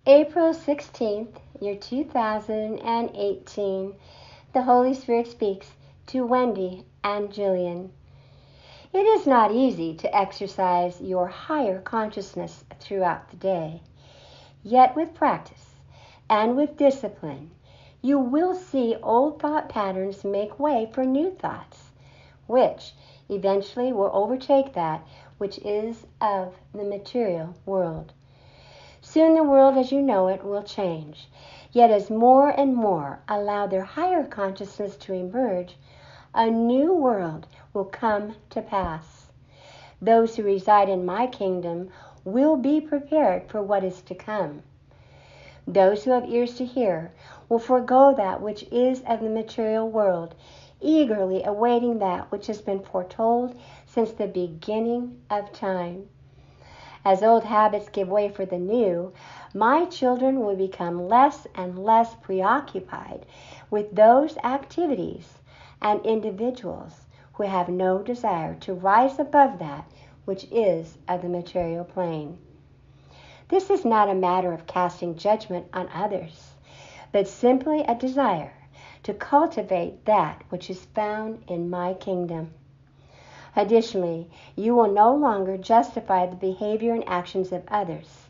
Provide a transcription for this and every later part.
April 16th, year 2018, the Holy Spirit speaks to Wendy and Jillian. It is not easy to exercise your higher consciousness throughout the day. Yet with practice and with discipline, you will see old thought patterns make way for new thoughts, which eventually will overtake that which is of the material world. Soon the world as you know it will change. Yet as more and more allow their higher consciousness to emerge, a new world will come to pass. Those who reside in my kingdom will be prepared for what is to come. Those who have ears to hear will forego that which is of the material world, eagerly awaiting that which has been foretold since the beginning of time. As old habits give way for the new, my children will become less and less preoccupied with those activities and individuals who have no desire to rise above that which is of the material plane. This is not a matter of casting judgment on others, but simply a desire to cultivate that which is found in my kingdom. Additionally, you will no longer justify the behavior and actions of others,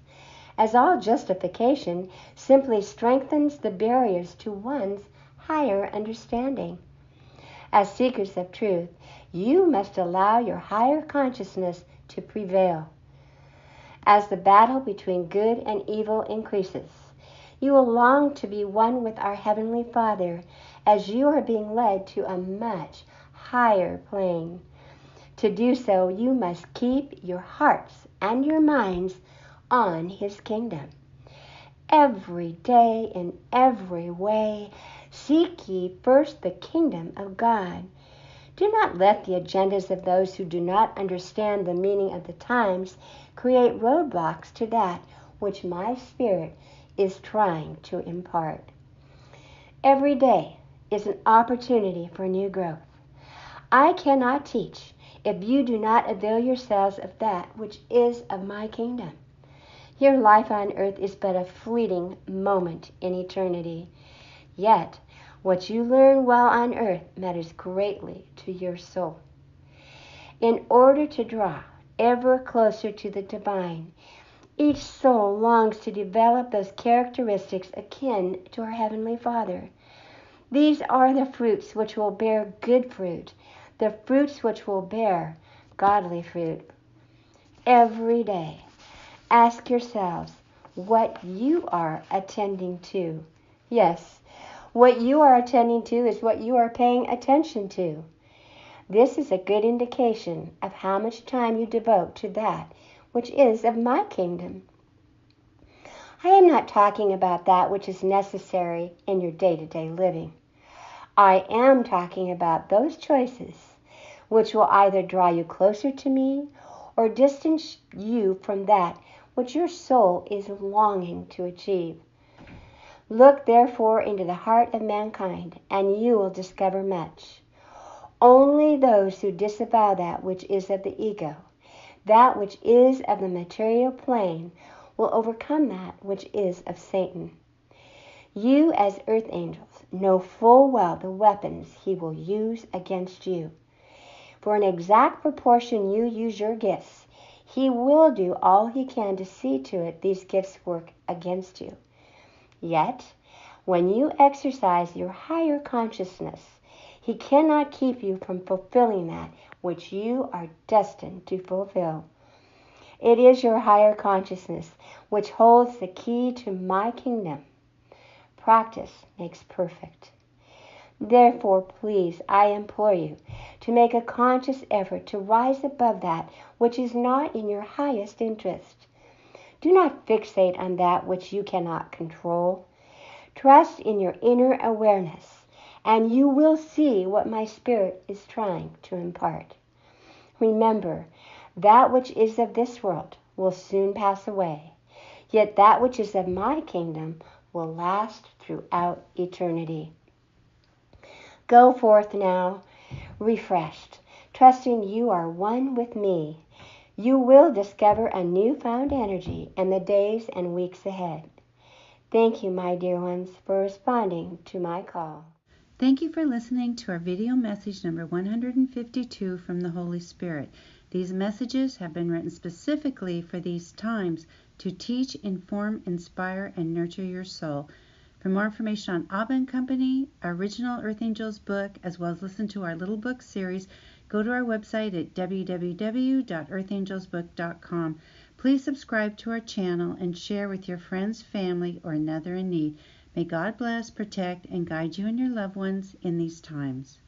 as all justification simply strengthens the barriers to one's higher understanding. As seekers of truth, you must allow your higher consciousness to prevail. As the battle between good and evil increases, you will long to be one with our Heavenly Father as you are being led to a much higher plane. To do so, you must keep your hearts and your minds on His kingdom. Every day, in every way, seek ye first the kingdom of God. Do not let the agendas of those who do not understand the meaning of the times create roadblocks to that which my Spirit is trying to impart. Every day is an opportunity for new growth. I cannot teach if you do not avail yourselves of that which is of my kingdom. Your life on earth is but a fleeting moment in eternity. Yet, what you learn while on earth matters greatly to your soul. In order to draw ever closer to the divine, each soul longs to develop those characteristics akin to our Heavenly Father. These are the fruits which will bear good fruit, the fruits which will bear godly fruit. Every day, ask yourselves what you are attending to. Yes, what you are attending to is what you are paying attention to. This is a good indication of how much time you devote to that which is of my kingdom. I am not talking about that which is necessary in your day-to-day living. I am talking about those choices which will either draw you closer to me or distance you from that which your soul is longing to achieve. Look therefore into the heart of mankind, and you will discover much. Only those who disavow that which is of the ego, that which is of the material plane, will overcome that which is of Satan. You, as earth angels, know full well the weapons he will use against you. For an exact proportion you use your gifts, he will do all he can to see to it these gifts work against you. Yet, when you exercise your higher consciousness, he cannot keep you from fulfilling that which you are destined to fulfill. It is your higher consciousness which holds the key to my kingdom. Practice makes perfect. Therefore, please, I implore you to make a conscious effort to rise above that which is not in your highest interest. Do not fixate on that which you cannot control. Trust in your inner awareness, and you will see what my Spirit is trying to impart. Remember, that which is of this world will soon pass away, yet that which is of my kingdom will last throughout eternity. Go forth now, refreshed, trusting you are one with me. You will discover a newfound energy in the days and weeks ahead. Thank you, my dear ones, for responding to my call. Thank you for listening to our video message number 152 from the Holy Spirit. These messages have been written specifically for these times to teach, inform, inspire, and nurture your soul. For more information on ABBA and Company, our original Earth Angels book, as well as listen to our little book series, go to our website at www.earthangelsbook.com. Please subscribe to our channel and share with your friends, family, or another in need. May God bless, protect, and guide you and your loved ones in these times.